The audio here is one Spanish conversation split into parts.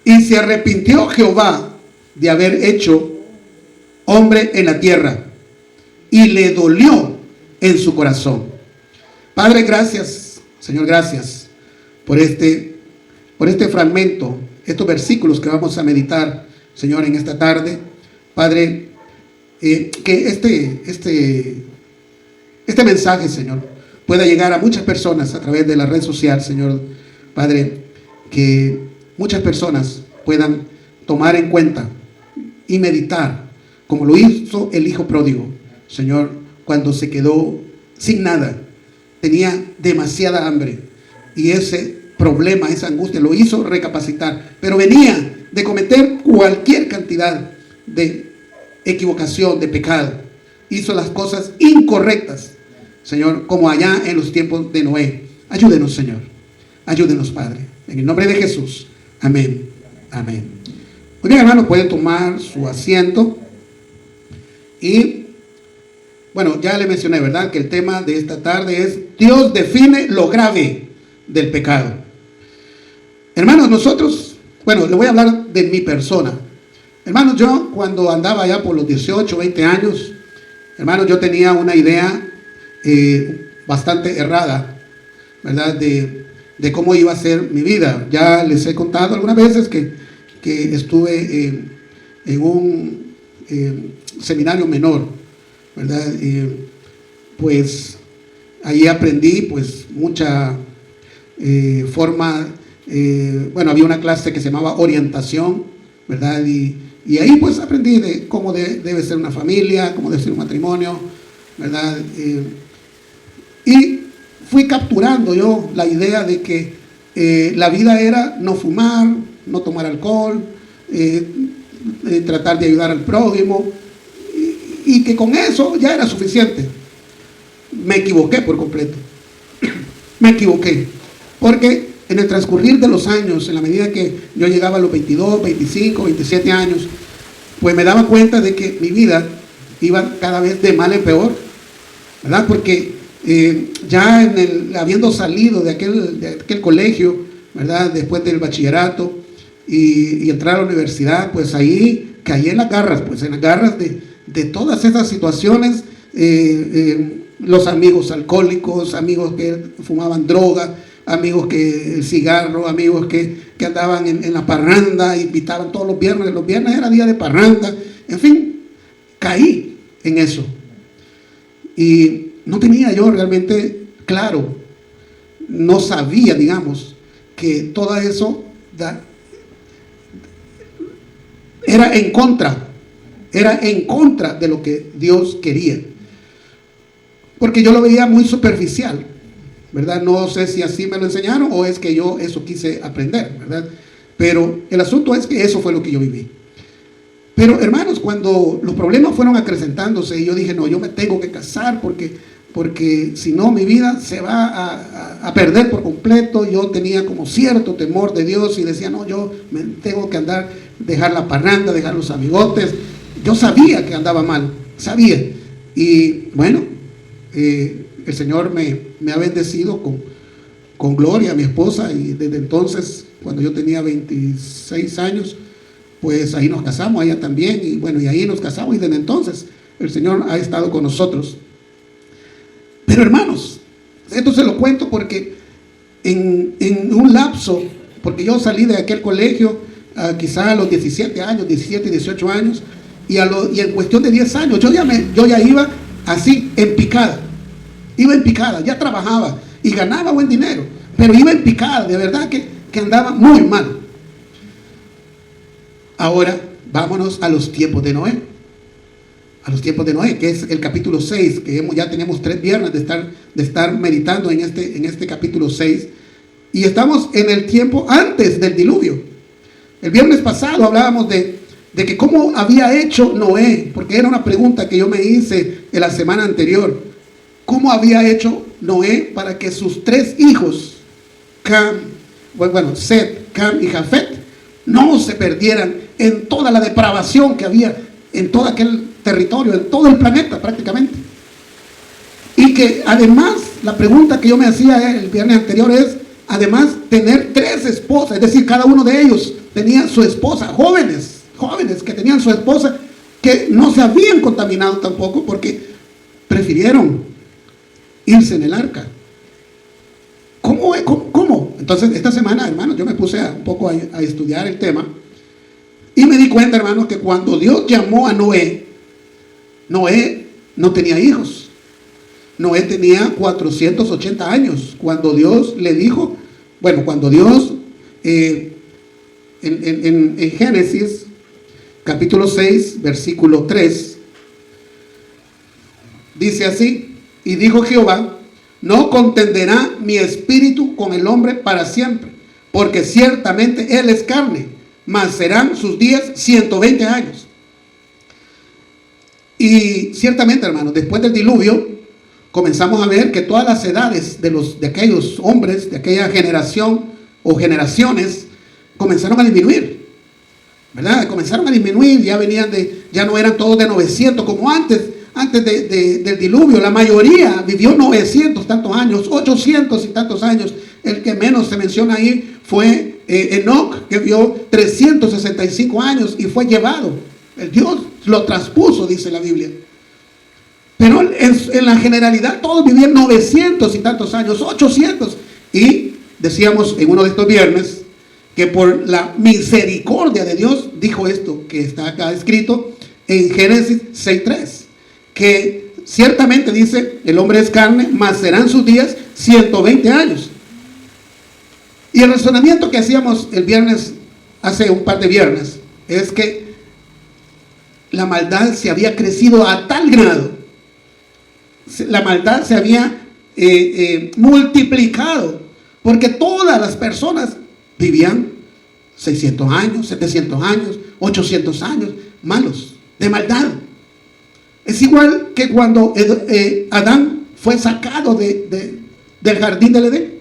Y se arrepintió Jehová de haber hecho hombre en la tierra, y le dolió en su corazón. Padre, gracias, Señor, gracias por este fragmento, estos versículos que vamos a meditar, Señor, en esta tarde. Padre, que este mensaje, Señor, pueda llegar a muchas personas a través de la red social, Señor. Padre, que muchas personas puedan tomar en cuenta y meditar, como lo hizo el hijo pródigo, Señor, cuando se quedó sin nada, tenía demasiada hambre, y ese problema, esa angustia lo hizo recapacitar, pero venía de cometer cualquier cantidad de equivocación, de pecado. Hizo las cosas incorrectas, Señor, como allá en los tiempos de Noé. Ayúdenos, Señor, ayúdenos, Padre, en el nombre de Jesús. Amén, amén. Muy bien, hermanos, pueden tomar su asiento. Y bueno, ya le mencioné, ¿verdad?, que el tema de esta tarde es: Dios define lo grave del pecado. Hermanos, nosotros, bueno, le voy a hablar de mi persona. Hermanos, yo cuando andaba ya por los 18, 20 años, hermanos, yo tenía una idea bastante errada, ¿verdad?, de cómo iba a ser mi vida. Ya les he contado algunas veces que estuve en un seminario menor, ¿verdad? Pues ahí aprendí pues mucha forma, bueno, había una clase que se llamaba orientación, ¿verdad? Y ahí pues aprendí de cómo debe ser una familia, cómo debe ser un matrimonio, ¿verdad? Y fui capturando yo la idea de que la vida era no fumar, no tomar alcohol, tratar de ayudar al prójimo, y que con eso ya era suficiente. Me equivoqué por completo. Me equivoqué, porque en el transcurrir de los años, en la medida que yo llegaba a los 22, 25, 27 años, pues me daba cuenta de que mi vida iba cada vez de mal en peor, ¿verdad? Porque ya habiendo salido de aquel colegio, ¿verdad?, después del bachillerato, y entrar a la universidad, pues ahí caí en las garras, de todas esas situaciones, los amigos alcohólicos, amigos que fumaban droga, amigos que el cigarro, amigos que andaban en la parranda, invitaban todos los viernes era día de parranda, en fin, caí en eso. Y no tenía yo realmente claro, no sabía, digamos, que todo eso era en contra de lo que Dios quería, porque yo lo veía muy superficial, ¿verdad? No sé si así me lo enseñaron o es que yo eso quise aprender, ¿verdad? Pero el asunto es que eso fue lo que yo viví. Pero hermanos, cuando los problemas fueron acrecentándose y yo dije, no, yo me tengo que casar porque si no mi vida se va a perder por completo. Yo tenía como cierto temor de Dios y decía, no, yo me tengo que dejar la parranda, dejar los amigotes. Yo sabía que andaba mal, sabía. Y bueno, el Señor me ha bendecido con Gloria, mi esposa, y desde entonces, cuando yo tenía 26 años, pues ahí nos casamos, ella también, y bueno, y ahí nos casamos, y desde entonces el Señor ha estado con nosotros. Pero hermanos, esto se lo cuento porque en un lapso, porque yo salí de aquel colegio quizá a los 17 años, 17, 18 años, y en cuestión de 10 años, yo ya iba así, en picada, ya trabajaba y ganaba buen dinero, pero iba en picada, de verdad que andaba muy mal. Ahora, vámonos a los tiempos de Noé. A los tiempos de Noé, que es el capítulo 6, que ya tenemos 3 viernes de estar meditando en este capítulo 6. Y estamos en el tiempo antes del diluvio. El viernes pasado hablábamos de que cómo había hecho Noé, porque era una pregunta que yo me hice en la semana anterior. ¿Cómo había hecho Noé para que sus 3 hijos, Set, Cam y Jafet, no se perdieran en toda la depravación que había en todo aquel territorio, en todo el planeta prácticamente? Y que además, la pregunta que yo me hacía el viernes anterior es, además, tener 3 10 esposas, es decir, cada uno de ellos tenía su esposa, jóvenes que tenían su esposa, que no se habían contaminado tampoco porque prefirieron irse en el arca. ¿Cómo? Entonces, esta semana, hermanos, yo me puse un poco a estudiar el tema y me di cuenta, hermanos, que cuando Dios llamó a Noé, Noé no tenía hijos. Noé tenía 480 años. Cuando Dios le dijo, cuando Dios, en Génesis, capítulo 6, versículo 3, dice así: y dijo Jehová, no contenderá mi espíritu con el hombre para siempre, porque ciertamente él es carne, mas serán sus días 120 años. Y ciertamente, hermanos, después del diluvio, comenzamos a ver que todas las edades de aquellos hombres, de aquella generación o generaciones, comenzaron a disminuir, ¿verdad? Comenzaron a disminuir, ya no eran todos de 900 como antes del diluvio. La mayoría vivió 900 tantos años, 800 y tantos años. El que menos se menciona ahí fue Enoc, que vivió 365 años y fue llevado. El Dios lo traspuso, dice la Biblia. Pero en la generalidad todos vivían 900 y tantos años, 800. Y decíamos en uno de estos viernes que por la misericordia de Dios dijo esto que está acá escrito en Génesis 6:3, que ciertamente dice, el hombre es carne, mas serán sus días 120 años. Y el razonamiento que hacíamos el viernes, hace un par de viernes, es que la maldad se había crecido a tal grado, la maldad se había multiplicado, porque todas las personas vivían 600 años, 700 años, 800 años, malos, de maldad. Es igual que cuando Adán fue sacado del jardín del Edén.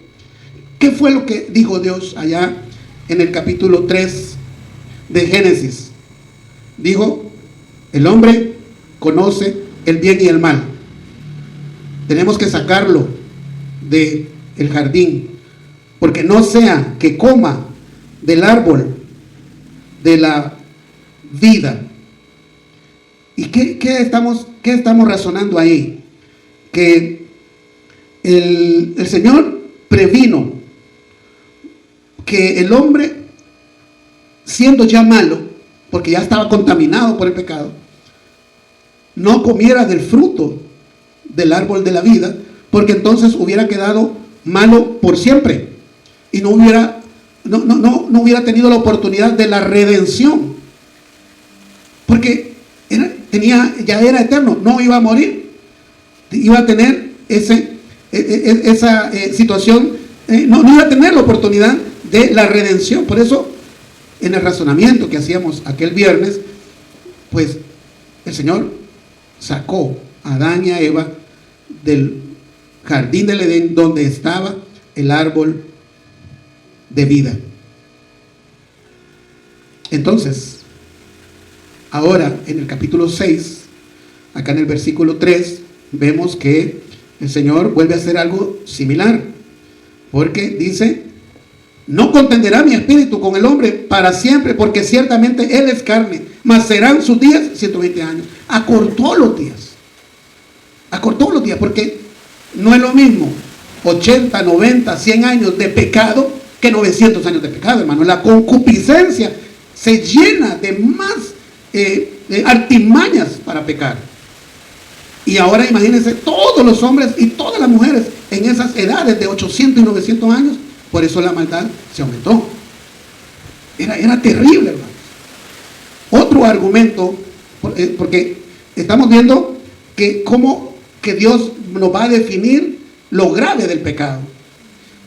¿Qué fue lo que dijo Dios allá en el capítulo 3 de Génesis? Dijo, el hombre conoce el bien y el mal. Tenemos que sacarlo del jardín, porque no sea que coma del árbol de la vida. ¿Y qué estamos razonando ahí? Que el Señor previno que el hombre, siendo ya malo, porque ya estaba contaminado por el pecado, no comiera del fruto del árbol de la vida, porque entonces hubiera quedado malo por siempre y no hubiera tenido la oportunidad de la redención, porque ya era eterno, no iba a morir, iba a tener esa situación, no iba a tener la oportunidad de la redención. Por eso, en el razonamiento que hacíamos aquel viernes, pues el Señor sacó a Adán y a Eva del jardín del Edén, donde estaba el árbol de vida. Entonces, ahora en el capítulo 6, acá en el versículo 3, vemos que el Señor vuelve a hacer algo similar, porque dice, no contenderá mi espíritu con el hombre para siempre, porque ciertamente él es carne, mas serán sus días 120 años. Acortó los días, porque no es lo mismo 80, 90, 100 años de pecado que 900 años de pecado, hermano. La concupiscencia se llena de más artimañas para pecar. Y ahora imagínense todos los hombres y todas las mujeres en esas edades de 800 y 900 años. Por eso la maldad se aumentó. Era terrible, hermano. Otro argumento, porque estamos viendo que Dios nos va a definir lo grave del pecado.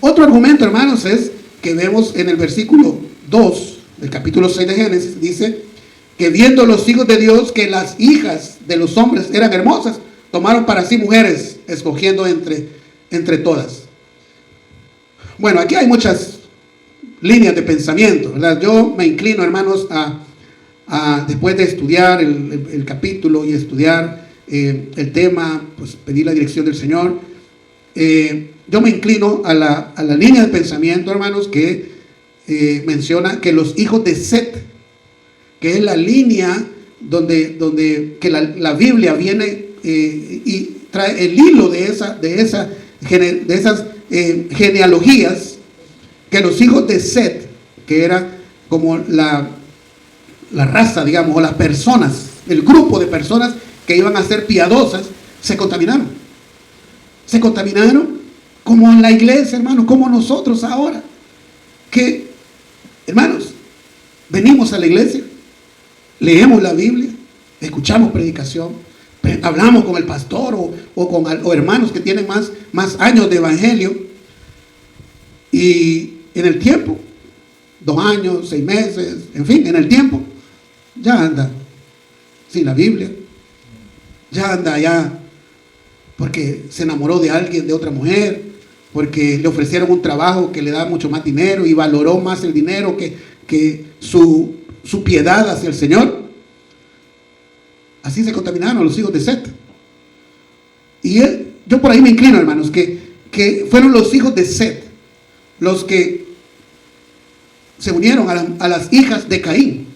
Otro argumento, hermanos, es que vemos en el versículo 2 del capítulo 6 de Génesis, dice que viendo los hijos de Dios que las hijas de los hombres eran hermosas, tomaron para sí mujeres, escogiendo entre todas. Bueno, aquí hay muchas líneas de pensamiento, ¿verdad? Yo me inclino, hermanos, después de estudiar el capítulo y estudiar el tema, pues pedir la dirección del Señor. Yo me inclino a la línea de pensamiento, hermanos, que menciona que los hijos de Set, que es la línea donde que la Biblia viene y trae el hilo de esas genealogías, que los hijos de Set, que era como la raza, digamos, o las personas, el grupo de personas que iban a ser piadosas, se contaminaron. Se contaminaron como en la iglesia, hermanos, como nosotros ahora. Que, hermanos, venimos a la iglesia, leemos la Biblia, escuchamos predicación, hablamos con el pastor o hermanos que tienen más años de evangelio, y en el tiempo, 2 años, 6 meses, en fin, en el tiempo, ya anda sin la Biblia, ya anda ya porque se enamoró de alguien, de otra mujer, porque le ofrecieron un trabajo que le da mucho más dinero y valoró más el dinero que su piedad hacia el Señor. Así se contaminaron los hijos de Set. Y yo por ahí me inclino, hermanos, que fueron los hijos de Set los que se unieron a las hijas de Caín.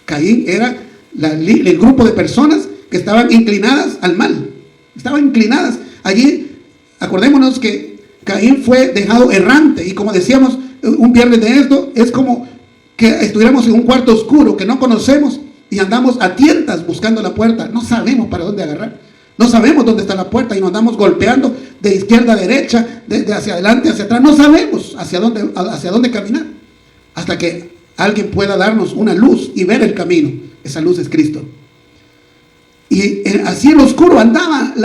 Caín era el grupo de personas que estaban inclinadas al mal. Estaban inclinadas. Allí, acordémonos que Caín fue dejado errante. Y como decíamos un viernes de esto, es como que estuviéramos en un cuarto oscuro que no conocemos y andamos a tientas buscando la puerta. No sabemos para dónde agarrar. No sabemos dónde está la puerta y nos andamos golpeando de izquierda a derecha, de hacia adelante, hacia atrás. No sabemos hacia dónde caminar. Hasta que alguien pueda darnos una luz y ver el camino. Esa luz es Cristo. Y así en lo oscuro andaba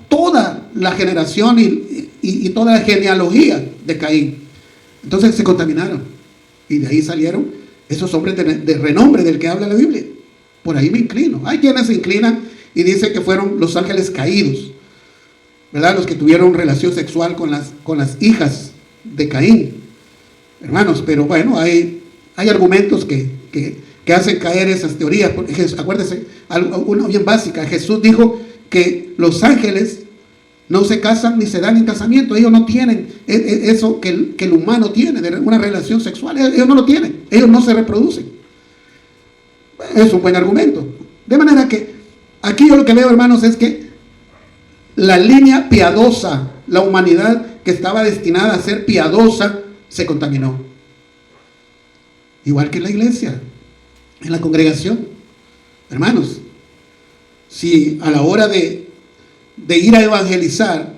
toda la generación y toda la genealogía de Caín. Entonces se contaminaron. Y de ahí salieron esos hombres de renombre del que habla la Biblia. Por ahí me inclino. Hay quienes se inclinan y dicen que fueron los ángeles caídos, ¿verdad? Los que tuvieron relación sexual con las hijas de Caín. Hermanos, pero bueno, hay argumentos que hacen caer esas teorías. Acuérdense, una bien básica. Jesús dijo que los ángeles no se casan ni se dan en casamiento. Ellos no tienen eso que el humano tiene, de una relación sexual. Ellos no lo tienen. Ellos no se reproducen. Es un buen argumento. De manera que aquí yo lo que veo, hermanos, es que la línea piadosa, la humanidad que estaba destinada a ser piadosa, se contaminó. Igual que en la iglesia, en la congregación. Hermanos, si a la hora de ir a evangelizar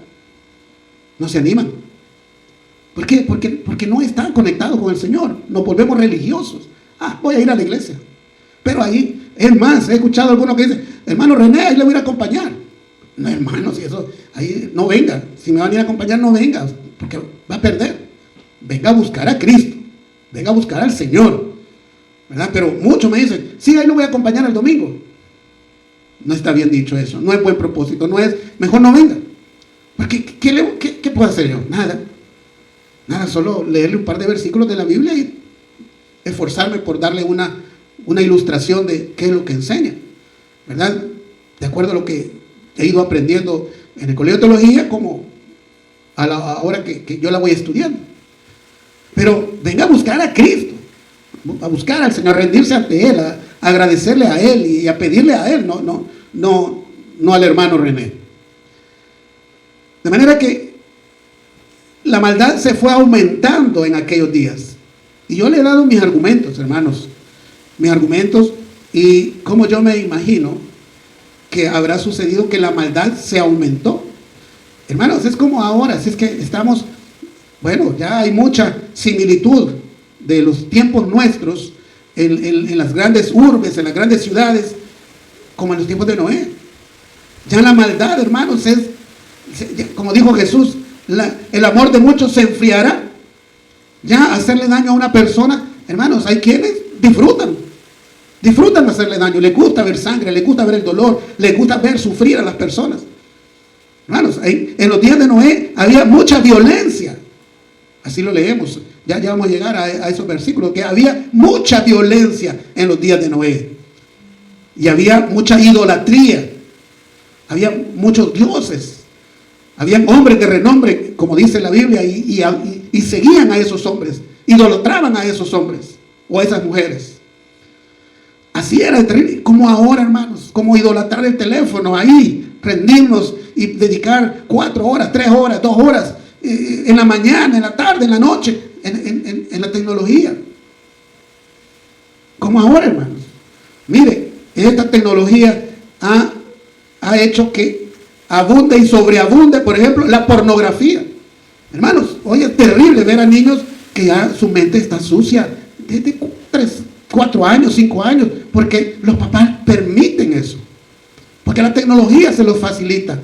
no se animan. ¿Por qué? Porque no están conectados con el Señor. Nos volvemos religiosos. Voy a ir a la iglesia. Pero ahí, es más, he escuchado a algunos que dicen, hermano René, ahí le voy a ir a acompañar. No, hermano, si eso, ahí no venga. Si me van a ir a acompañar, no venga, porque va a perder. Venga a buscar a Cristo. Venga a buscar al Señor. ¿Verdad? Pero muchos me dicen, sí, ahí lo voy a acompañar el domingo. No está bien dicho eso. No es buen propósito. No es, mejor no venga. Porque, ¿qué puedo hacer yo? Nada. Nada, solo leerle un par de versículos de la Biblia y esforzarme por darle una ilustración de qué es lo que enseña, ¿verdad? De acuerdo a lo que he ido aprendiendo en el colegio de teología, como a la hora que yo la voy estudiando. Pero venga a buscar a Cristo, a buscar al Señor, a rendirse ante Él, a agradecerle a Él y a pedirle a Él, no al hermano René. De manera que la maldad se fue aumentando en aquellos días. Y yo le he dado mis argumentos, hermanos. Mis argumentos y cómo yo me imagino que habrá sucedido que la maldad se aumentó. Hermanos, es como ahora, si es que estamos, bueno, ya hay mucha similitud de los tiempos nuestros en las grandes urbes, en las grandes ciudades, como en los tiempos de Noé. Ya la maldad, hermanos, como dijo Jesús, el amor de muchos se enfriará. Ya hacerle daño a una persona, hermanos, hay quienes disfrutan hacerle daño, les gusta ver sangre, les gusta ver el dolor, les gusta ver sufrir a las personas. Hermanos, en los días de Noé había mucha violencia. Así lo leemos, ya vamos a llegar a esos versículos, que había mucha violencia en los días de Noé. Y había mucha idolatría, había muchos dioses, habían hombres de renombre, como dice la Biblia, y seguían a esos hombres idolatraban a esos hombres o a esas mujeres. Así era terrible. Como ahora, hermanos, como idolatrar el teléfono ahí, rendirnos y dedicar 4 horas, 3 horas, 2 horas, en la mañana, en la tarde, en la noche, en la tecnología. Como ahora, hermanos. Mire, esta tecnología ha hecho que abunde y sobreabunde, por ejemplo, la pornografía. Hermanos, hoy es terrible ver a niños que ya su mente está sucia desde 3, 4 años, 5 años, porque los papás permiten eso, porque la tecnología se los facilita.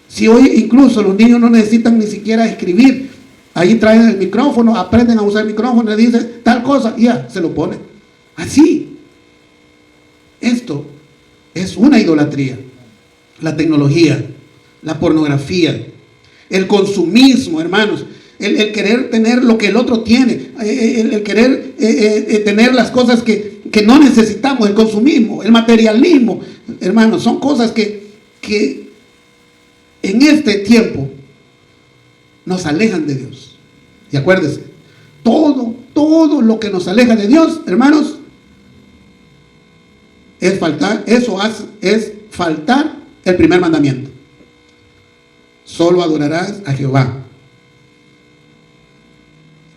Si hoy incluso los niños no necesitan ni siquiera escribir, ahí traen el micrófono, aprenden a usar el micrófono, le dicen tal cosa, y ya, se lo ponen. Así. Esto es una idolatría. La tecnología, la pornografía, el consumismo, hermanos, el querer tener lo que el otro tiene, el querer tener las cosas que no necesitamos, el consumismo, el materialismo, hermanos, son cosas que en este tiempo nos alejan de Dios. Y acuérdense, todo lo que nos aleja de Dios, hermanos, es faltar el primer mandamiento. Solo adorarás a Jehová.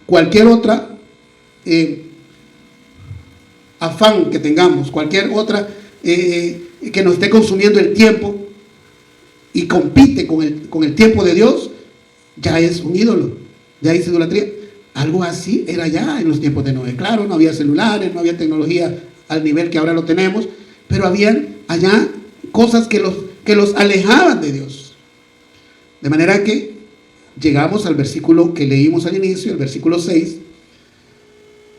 Cualquier otra afán que tengamos, cualquier otra que nos esté consumiendo el tiempo y compite con el tiempo de Dios, ya es un ídolo, ya es idolatría. Algo así era ya en los tiempos de Noé. Claro, no había celulares, no había tecnología al nivel que ahora lo tenemos, pero habían allá cosas que los alejaban de Dios. De manera que llegamos al versículo que leímos al inicio, el versículo 6,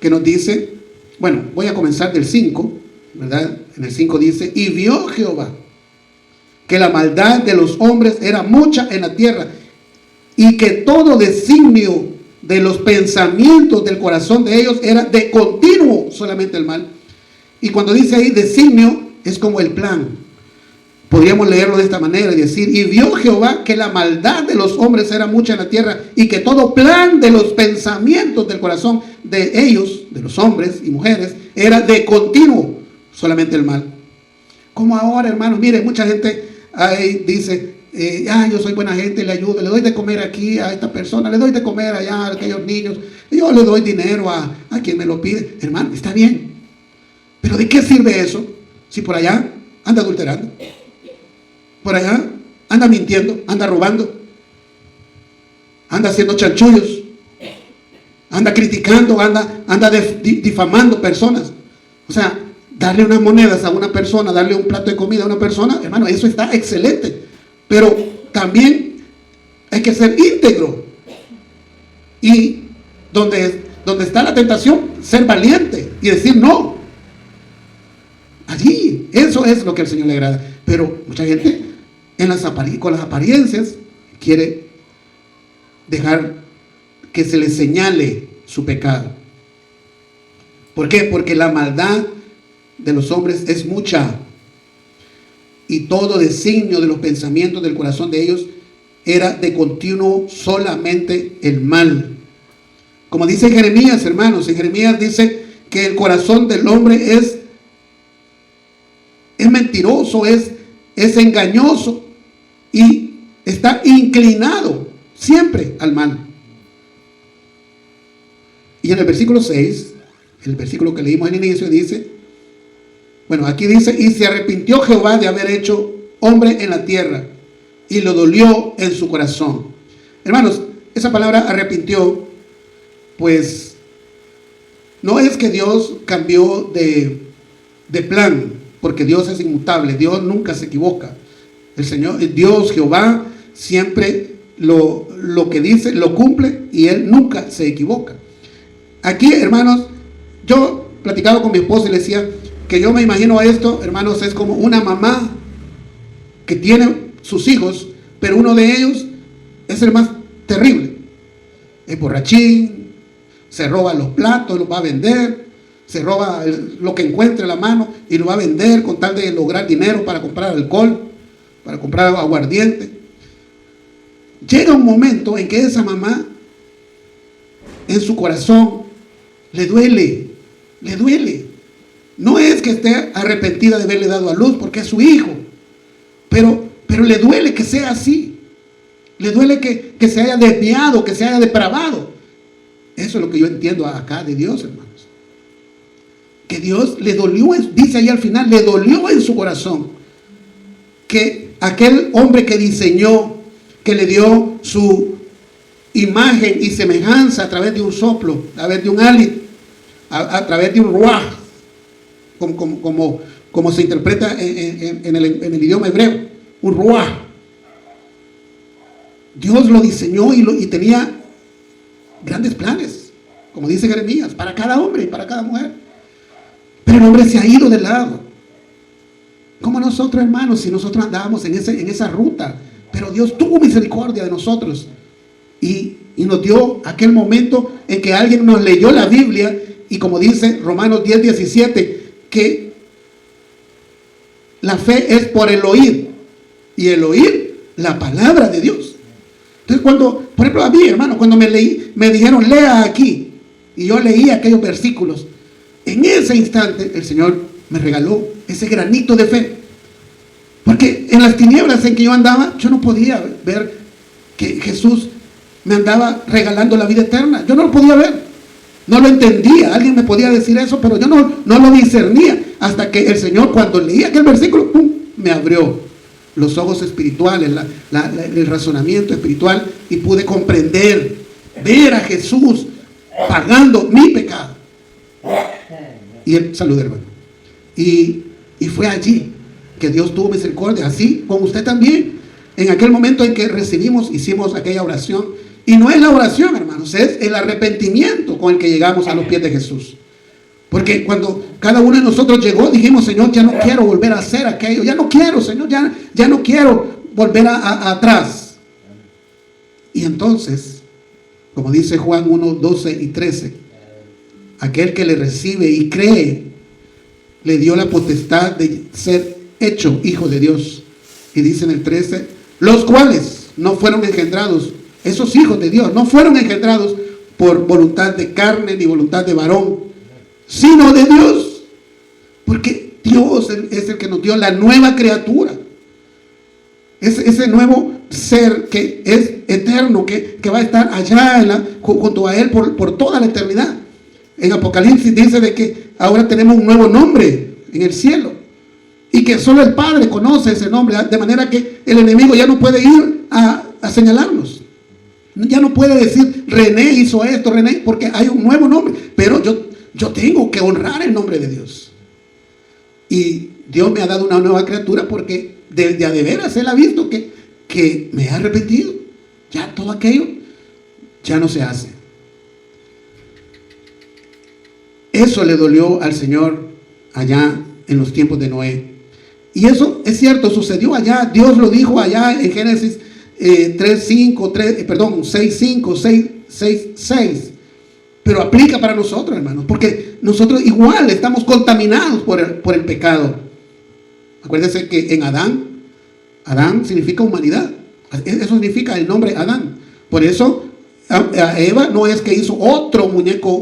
que nos dice, bueno, voy a comenzar del 5, ¿verdad? En el 5 dice, y vio Jehová que la maldad de los hombres era mucha en la tierra, y que todo designio de los pensamientos del corazón de ellos era de continuo solamente el mal. Y cuando dice ahí designio, es como el plan. Podríamos leerlo de esta manera y decir, y vio Jehová que la maldad de los hombres era mucha en la tierra, y que todo plan de los pensamientos del corazón de ellos, de los hombres y mujeres, era de continuo solamente el mal. Como ahora, hermanos, miren, mucha gente ahí dice, yo soy buena gente, le ayudo, le doy de comer aquí a esta persona, le doy de comer allá a aquellos niños, yo le doy dinero a quien me lo pide. Hermano, está bien, pero ¿de qué sirve eso si por allá anda adulterando? Por allá anda mintiendo, anda robando, anda haciendo chanchullos, anda criticando, anda difamando personas. O sea, darle unas monedas a una persona, darle un plato de comida a una persona, hermano, eso está excelente. Pero también hay que ser íntegro. Y donde está la tentación, ser valiente y decir no. Allí, eso es lo que al Señor le agrada. Pero mucha gente con las apariencias quiere dejar que se le señale su pecado. ¿Por qué? Porque la maldad de los hombres es mucha, y todo designio de los pensamientos del corazón de ellos era de continuo solamente el mal. Como dice Jeremías, hermanos, en Jeremías dice que el corazón del hombre es mentiroso, es engañoso, y está inclinado siempre al mal. Y en el versículo 6, el versículo que leímos al inicio, dice, bueno, aquí dice, y se arrepintió Jehová de haber hecho hombre en la tierra, y lo dolió en su corazón. Hermanos, esa palabra arrepintió, pues no es que Dios cambió de plan, porque Dios es inmutable, Dios nunca se equivoca. El Señor, Dios, Jehová, siempre lo que dice, lo cumple, y Él nunca se equivoca. Aquí, hermanos, yo platicaba con mi esposa y le decía que yo me imagino esto, hermanos, es como una mamá que tiene sus hijos, pero uno de ellos es el más terrible. Es borrachín, se roba los platos, los va a vender, se roba lo que encuentre en la mano y lo va a vender con tal de lograr dinero para comprar alcohol, para comprar aguardiente. Llega un momento en que esa mamá, en su corazón, le duele, le duele. No es que esté arrepentida de haberle dado a luz porque es su hijo, pero le duele que sea así. Le duele que se haya desviado, que se haya depravado. Eso es lo que yo entiendo acá de Dios, hermanos. Que Dios le dolió, dice ahí al final, le dolió en su corazón que aquel hombre que diseñó, que le dio su imagen y semejanza a través de un soplo, a través de un hálito, a través de un ruaj, como se interpreta en el idioma hebreo, un ruaj. Dios lo diseñó y tenía grandes planes, como dice Jeremías, para cada hombre y para cada mujer. Pero el hombre se ha ido de lado. Como nosotros, hermanos, si nosotros andábamos en esa ruta, pero Dios tuvo misericordia de nosotros y nos dio aquel momento en que alguien nos leyó la Biblia, y como dice Romanos 10:17, que la fe es por el oír, y el oír la palabra de Dios. Entonces cuando, por ejemplo, a mí, hermano, cuando me dijeron lea aquí, y yo leí aquellos versículos, en ese instante el Señor me regaló ese granito de fe. Porque en las tinieblas en que yo andaba, yo no podía ver que Jesús me andaba regalando la vida eterna. Yo no lo podía ver, no lo entendía. Alguien me podía decir eso, pero yo no lo discernía, hasta que el Señor, cuando leía aquel versículo, ¡pum!, me abrió los ojos espirituales, el razonamiento espiritual, y pude comprender, ver a Jesús pagando mi pecado. Y él, salud, hermano. Y fue allí que Dios tuvo misericordia, así con usted también. En aquel momento en que hicimos aquella oración. Y no es la oración, hermanos, es el arrepentimiento con el que llegamos a los pies de Jesús. Porque cuando cada uno de nosotros llegó, dijimos: Señor, ya no quiero volver a hacer aquello. Ya no quiero, Señor, ya no quiero volver atrás. Y entonces, como dice Juan 1:12-13, aquel que le recibe y cree, le dio la potestad de ser hecho hijo de Dios. Y dice en el 13, los cuales no fueron engendrados, esos hijos de Dios, no fueron engendrados por voluntad de carne ni voluntad de varón, sino de Dios. Porque Dios es el que nos dio la nueva criatura. Ese nuevo ser que es eterno, que va a estar allá junto a Él por toda la eternidad. En Apocalipsis dice de que ahora tenemos un nuevo nombre en el cielo, y que solo el Padre conoce ese nombre, de manera que el enemigo ya no puede ir a señalarnos. Ya no puede decir René hizo esto, René, porque hay un nuevo nombre. Pero yo tengo que honrar el nombre de Dios. Y Dios me ha dado una nueva criatura, porque de veras Él ha visto que me he arrepentido. Ya todo aquello ya no se hace. Eso le dolió al Señor allá en los tiempos de Noé. Y eso es cierto, sucedió allá. Dios lo dijo allá en Génesis 6:6. Pero aplica para nosotros, hermanos, porque nosotros igual estamos contaminados por el pecado. Acuérdense que en Adán significa humanidad. Eso significa el nombre Adán. Por eso a Eva no es que hizo otro muñeco,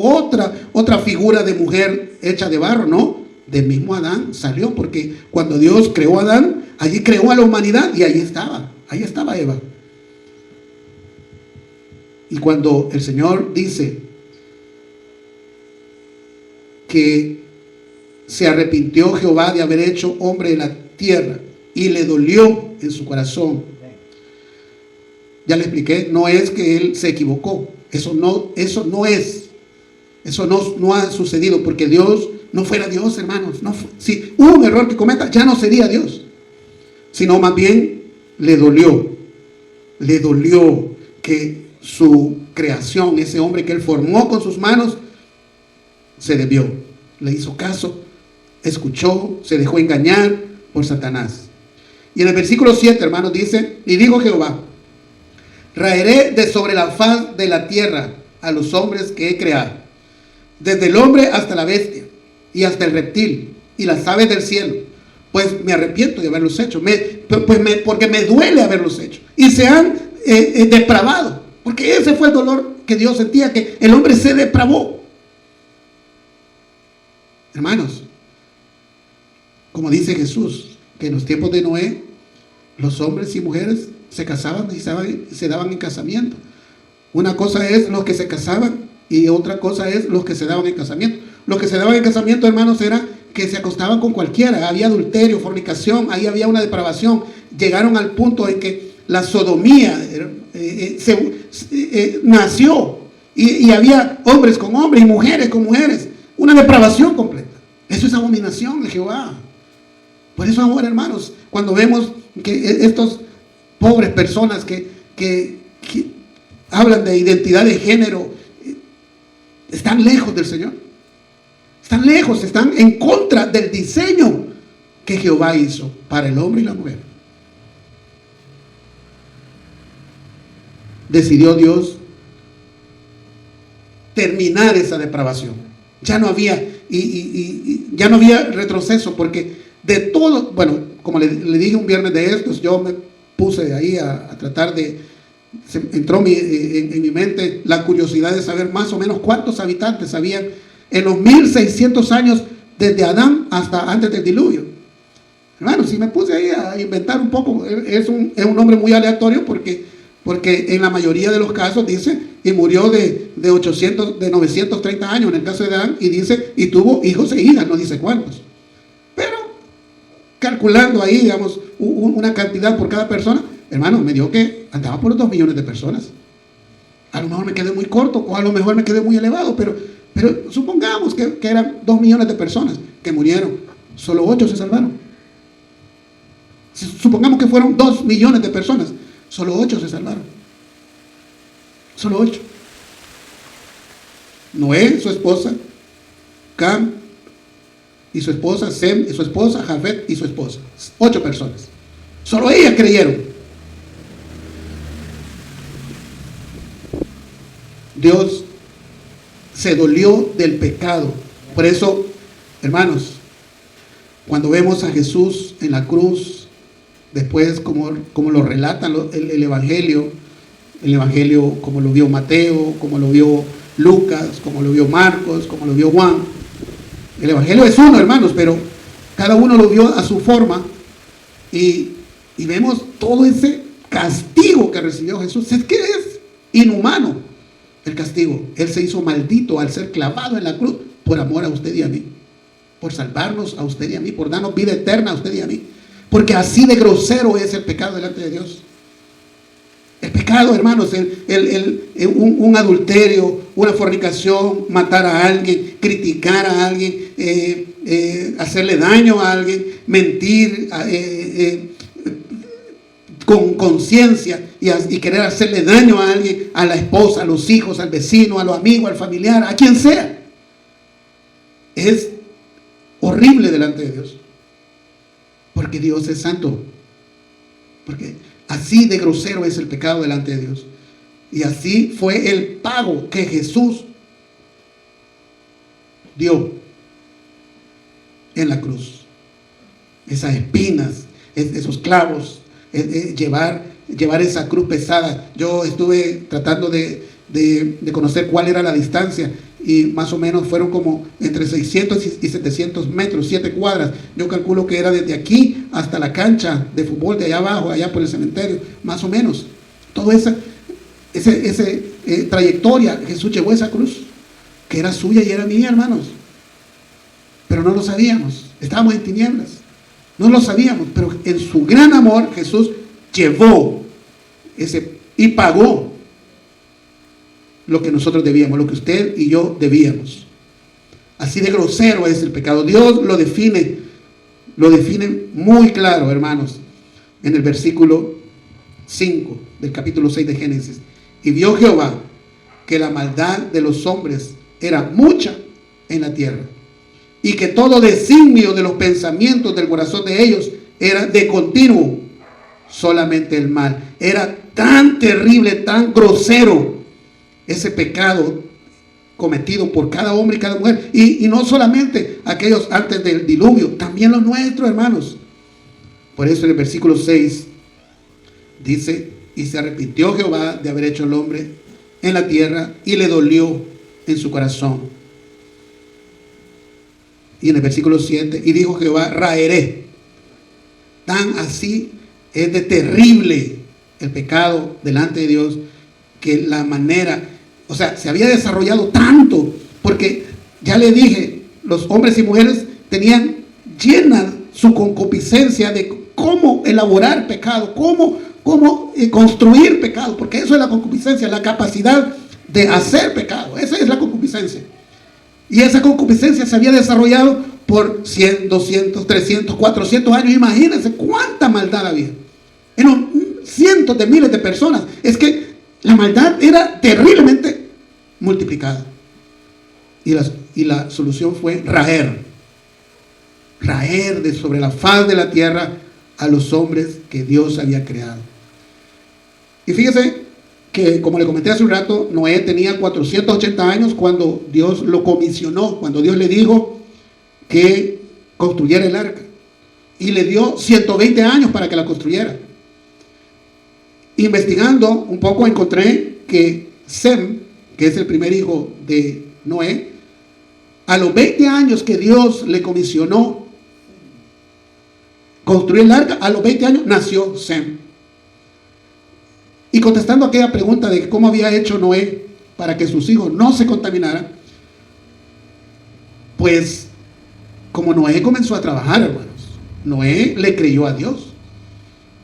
otra figura de mujer hecha de barro, no. Del mismo Adán salió, porque cuando Dios creó a Adán, allí creó a la humanidad, y ahí estaba Eva. Y cuando el Señor dice que se arrepintió Jehová de haber hecho hombre de la tierra, y le dolió en su corazón, ya le expliqué, no es que él se equivocó, eso no ha sucedido, porque Dios no fuera Dios, hermanos. Si hubo un error que cometa, ya no sería Dios, sino más bien le dolió que su creación, ese hombre que él formó con sus manos, se desvió, le hizo caso, escuchó, se dejó engañar por Satanás. Y en el versículo 7, hermanos, dice: y dijo Jehová: raeré de sobre la faz de la tierra a los hombres que he creado, desde el hombre hasta la bestia, y hasta el reptil, y las aves del cielo, pues me arrepiento de haberlos hecho, porque me duele haberlos hecho, y se han depravado, porque ese fue el dolor que Dios sentía, que el hombre se depravó. Hermanos, como dice Jesús, que en los tiempos de Noé, los hombres y mujeres se casaban y se daban en casamiento. Una cosa es los que se casaban y otra cosa es los que se daban en casamiento. Los que se daban en casamiento, hermanos, era que se acostaban con cualquiera. Había adulterio, fornicación, ahí había una depravación. Llegaron al punto en que la sodomía nació y había hombres con hombres y mujeres con mujeres. Una depravación completa. Eso es abominación de Jehová. Por eso ahora, hermanos, cuando vemos que estos pobres personas que hablan de identidad de género, están lejos del Señor. Están lejos, están en contra del diseño que Jehová hizo para el hombre y la mujer. Decidió Dios terminar esa depravación. Ya no había ya no había retroceso, porque de todo, bueno, como le dije un viernes de estos, yo me puse ahí a tratar entró en mi mente la curiosidad de saber más o menos cuántos habitantes habían en los 1600 años desde Adán hasta antes del diluvio. Hermano, si me puse ahí a inventar un poco, es un nombre muy aleatorio porque en la mayoría de los casos dice, y murió de 930 años en el caso de Adán, y dice, y tuvo hijos e hijas, no dice cuántos. Pero calculando ahí, digamos, una cantidad por cada persona, hermano, me dio que andaba por los 2 millones de personas. A lo mejor me quedé muy corto, o a lo mejor me quedé muy elevado, pero supongamos que eran 2 millones de personas que murieron. Solo 8 se salvaron. Supongamos que fueron 2 millones de personas. Solo 8 se salvaron. Solo 8. Noé, su esposa, Cam y su esposa, Sem y su esposa, Jafet y su esposa. 8 personas. Solo ellas creyeron. Dios se dolió del pecado. Por eso, hermanos, cuando vemos a Jesús en la cruz, después como lo relata el Evangelio como lo vio Mateo, como lo vio Lucas, como lo vio Marcos, como lo vio Juan. El Evangelio es uno, hermanos, pero cada uno lo vio a su forma, y vemos todo ese castigo que recibió Jesús. Es que es inhumano el castigo. Él se hizo maldito al ser clavado en la cruz por amor a usted y a mí, por salvarnos a usted y a mí, por darnos vida eterna a usted y a mí. Porque así de grosero es el pecado delante de Dios. El pecado, hermanos, un adulterio, una fornicación, matar a alguien, criticar a alguien, hacerle daño a alguien, mentir con conciencia y querer hacerle daño a alguien, a la esposa, a los hijos, al vecino, a los amigos, al familiar, a quien sea. Es horrible delante de Dios. Porque Dios es santo. Porque así de grosero es el pecado delante de Dios. Y así fue el pago que Jesús dio en la cruz. Esas espinas, esos clavos, llevar esa cruz pesada. Yo estuve tratando de conocer cuál era la distancia, y más o menos fueron como entre 600 y 700 metros, 7 cuadras. Yo calculo que era desde aquí hasta la cancha de fútbol de allá abajo, allá por el cementerio, más o menos. Toda esa trayectoria, Jesús llevó esa cruz, que era suya y era mía, hermanos. Pero no lo sabíamos, estábamos en tinieblas, no lo sabíamos, pero en su gran amor Jesús llevó y pagó lo que nosotros debíamos, lo que usted y yo debíamos. Así de grosero es el pecado. Dios lo define muy claro, hermanos, en el versículo 5 del capítulo 6 de Génesis. Y vio Jehová que la maldad de los hombres era mucha en la tierra, y que todo designio de los pensamientos del corazón de ellos era de continuo solamente el mal. Era tan terrible, tan grosero ese pecado cometido por cada hombre y cada mujer, y no solamente aquellos antes del diluvio, también los nuestros, hermanos. Por eso en el versículo 6 dice: y se arrepintió Jehová de haber hecho al hombre en la tierra, y le dolió en su corazón. Y en el versículo 7, y dijo Jehová, raeré. Tan así es de terrible el pecado delante de Dios, que la manera, o sea, se había desarrollado tanto, porque ya le dije, los hombres y mujeres tenían llena su concupiscencia de cómo elaborar pecado, cómo construir pecado, porque eso es la concupiscencia, la capacidad de hacer pecado. Esa es la concupiscencia. Y esa concupiscencia se había desarrollado por 100, 200, 300, 400 años. Imagínense cuánta maldad había. Eran cientos de miles de personas. Es que la maldad era terriblemente multiplicada. Y la solución fue raer de sobre la faz de la tierra a los hombres que Dios había creado. Y fíjese que, como le comenté hace un rato, Noé tenía 480 años cuando Dios lo comisionó, cuando Dios le dijo que construyera el arca, y le dio 120 años para que la construyera. Investigando un poco encontré que Sem, que es el primer hijo de Noé, a los 20 años que Dios le comisionó construir el arca, a los 20 años nació Sem. Y contestando aquella pregunta de cómo había hecho Noé para que sus hijos no se contaminaran, pues como Noé comenzó a trabajar, hermanos, Noé le creyó a Dios.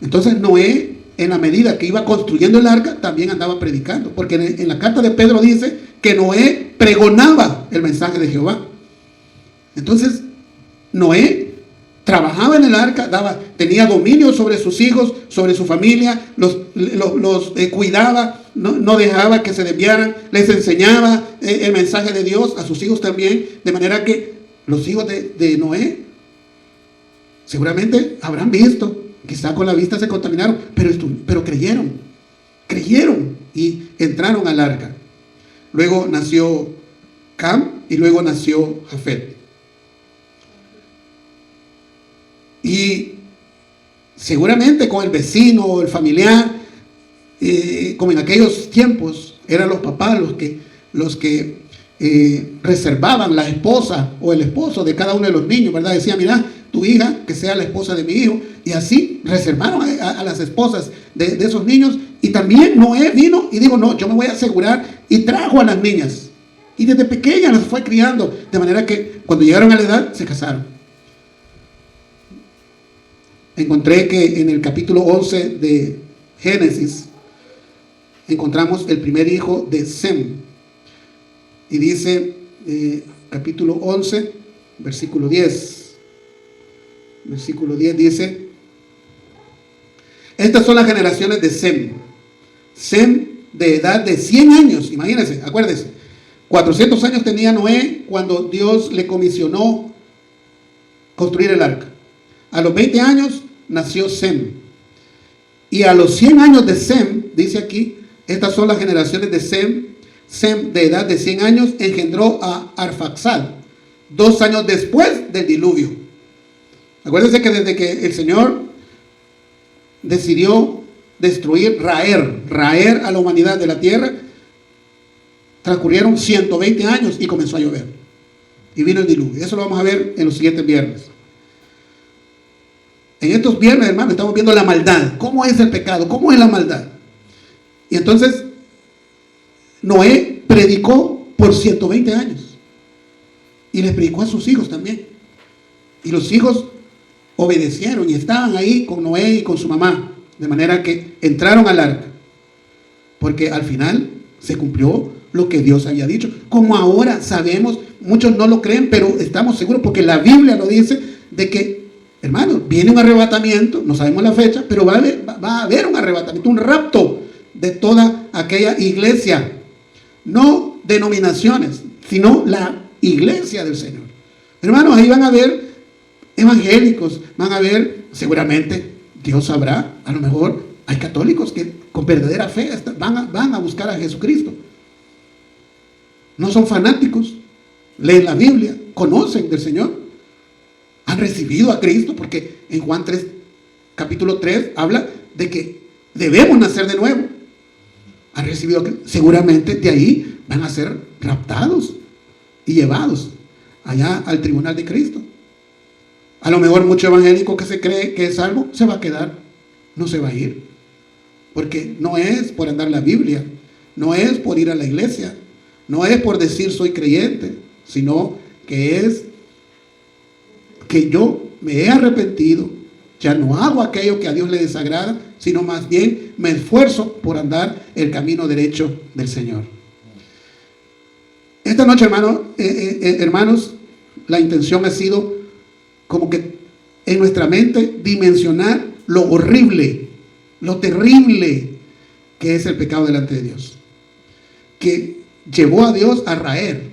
Entonces Noé, en la medida que iba construyendo el arca, también andaba predicando, porque en la carta de Pedro dice que Noé pregonaba el mensaje de Jehová. Entonces Noé trabajaba en el arca, tenía dominio sobre sus hijos, sobre su familia, los cuidaba, no dejaba que se desviaran, les enseñaba el mensaje de Dios a sus hijos también, de manera que los hijos de Noé seguramente habrán visto, quizá con la vista se contaminaron, pero creyeron y entraron al arca. Luego nació Cam y luego nació Jafet. Y seguramente con el vecino o el familiar, como en aquellos tiempos, eran los papás los que reservaban la esposa o el esposo de cada uno de los niños, ¿verdad? Decía, mira, tu hija que sea la esposa de mi hijo. Y así reservaron a las esposas de esos niños. Y también Noé vino y dijo, no, yo me voy a asegurar, y trajo a las niñas. Y desde pequeñas las fue criando, de manera que cuando llegaron a la edad se casaron. Encontré que en el capítulo 11 de Génesis encontramos el primer hijo de Sem. Y dice, capítulo 11, versículo 10. Versículo 10 dice, estas son las generaciones de Sem. Sem de edad de 100 años, imagínense, acuérdense. 400 años tenía Noé cuando Dios le comisionó construir el arca. A los 20 años nació Sem. Y a los 100 años de Sem, dice aquí, estas son las generaciones de Sem. Sem, de edad de 100 años, engendró a Arfaxad 2 años después del diluvio. Acuérdense que desde que el Señor decidió destruir, raer a la humanidad de la tierra, transcurrieron 120 años y comenzó a llover. Y vino el diluvio. Eso lo vamos a ver en los siguientes viernes. En estos viernes, hermanos, estamos viendo la maldad. ¿Cómo es el pecado? ¿Cómo es la maldad? Y entonces, Noé predicó por 120 años. Y les predicó a sus hijos también. Y los hijos obedecieron y estaban ahí con Noé y con su mamá. De manera que entraron al arca. Porque al final se cumplió lo que Dios había dicho. Como ahora sabemos, muchos no lo creen, pero estamos seguros porque la Biblia lo dice, de que, hermanos, viene un arrebatamiento, no sabemos la fecha, pero va a haber un arrebatamiento, un rapto de toda aquella iglesia. No denominaciones, sino la iglesia del Señor. Hermanos, ahí van a ver evangélicos, van a ver, seguramente, Dios sabrá, a lo mejor hay católicos que con verdadera fe van a buscar a Jesucristo. No son fanáticos, leen la Biblia, conocen del Señor, han recibido a Cristo, porque en Juan 3, capítulo 3, habla de que debemos nacer de nuevo. Han recibido a Cristo. Seguramente de ahí van a ser raptados y llevados allá al tribunal de Cristo. A lo mejor mucho evangélico que se cree que es salvo se va a quedar, no se va a ir. Porque no es por andar la Biblia, no es por ir a la iglesia, no es por decir soy creyente, sino que es que yo me he arrepentido, ya no hago aquello que a Dios le desagrada, sino más bien me esfuerzo por andar el camino derecho del Señor. Esta noche, hermanos, la intención ha sido como que en nuestra mente dimensionar lo horrible, lo terrible que es el pecado delante de Dios, que llevó a Dios a raer,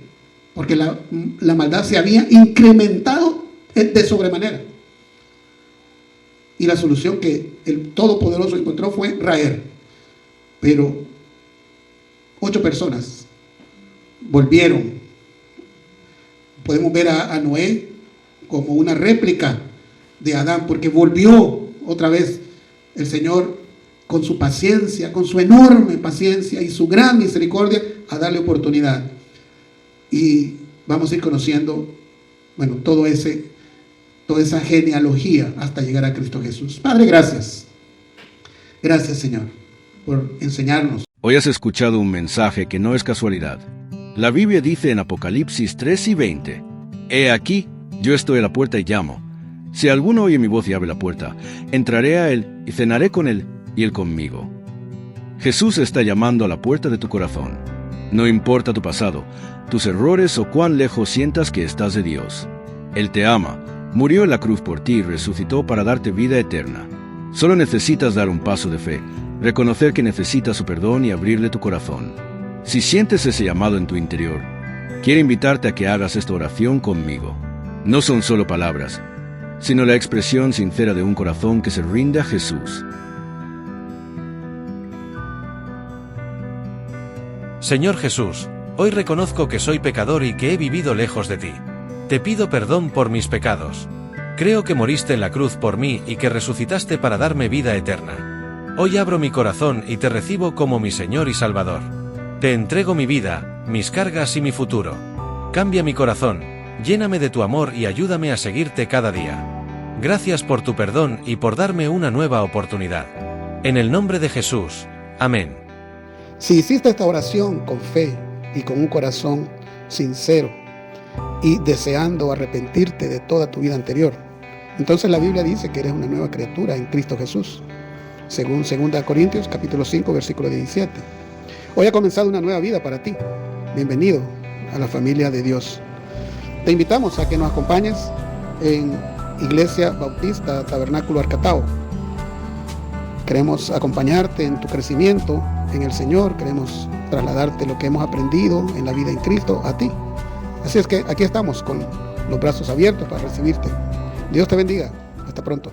porque la maldad se había incrementado de sobremanera. Y la solución que el Todopoderoso encontró fue raer. Pero 8 personas volvieron. Podemos ver a Noé como una réplica de Adán, porque volvió otra vez el Señor con su paciencia, con su enorme paciencia y su gran misericordia a darle oportunidad. Y vamos a ir conociendo, bueno, toda esa genealogía hasta llegar a Cristo Jesús. Padre, gracias. Gracias, Señor, por enseñarnos. Hoy has escuchado un mensaje que no es casualidad. La Biblia dice en Apocalipsis 3:20, He aquí, yo estoy a la puerta y llamo. Si alguno oye mi voz y abre la puerta, entraré a él y cenaré con él y él conmigo. Jesús está llamando a la puerta de tu corazón. No importa tu pasado, tus errores o cuán lejos sientas que estás de Dios. Él te ama, murió en la cruz por ti y resucitó para darte vida eterna. Solo necesitas dar un paso de fe, reconocer que necesitas su perdón y abrirle tu corazón. Si sientes ese llamado en tu interior, quiero invitarte a que hagas esta oración conmigo. No son solo palabras, sino la expresión sincera de un corazón que se rinde a Jesús. Señor Jesús, hoy reconozco que soy pecador y que he vivido lejos de ti. Te pido perdón por mis pecados. Creo que moriste en la cruz por mí y que resucitaste para darme vida eterna. Hoy abro mi corazón y te recibo como mi Señor y Salvador. Te entrego mi vida, mis cargas y mi futuro. Cambia mi corazón, lléname de tu amor y ayúdame a seguirte cada día. Gracias por tu perdón y por darme una nueva oportunidad. En el nombre de Jesús. Amén. Si hiciste esta oración con fe y con un corazón sincero y deseando arrepentirte de toda tu vida anterior, entonces la Biblia dice que eres una nueva criatura en Cristo Jesús, según 2 Corintios capítulo 5 versículo 17. Hoy ha comenzado una nueva vida para ti. Bienvenido a la familia de Dios. Te invitamos a que nos acompañes en Iglesia Bautista Tabernáculo Arcatao. Queremos acompañarte en tu crecimiento en el Señor. Queremos trasladarte lo que hemos aprendido en la vida en Cristo a ti. Así es que aquí estamos con los brazos abiertos para recibirte. Dios te bendiga. Hasta pronto.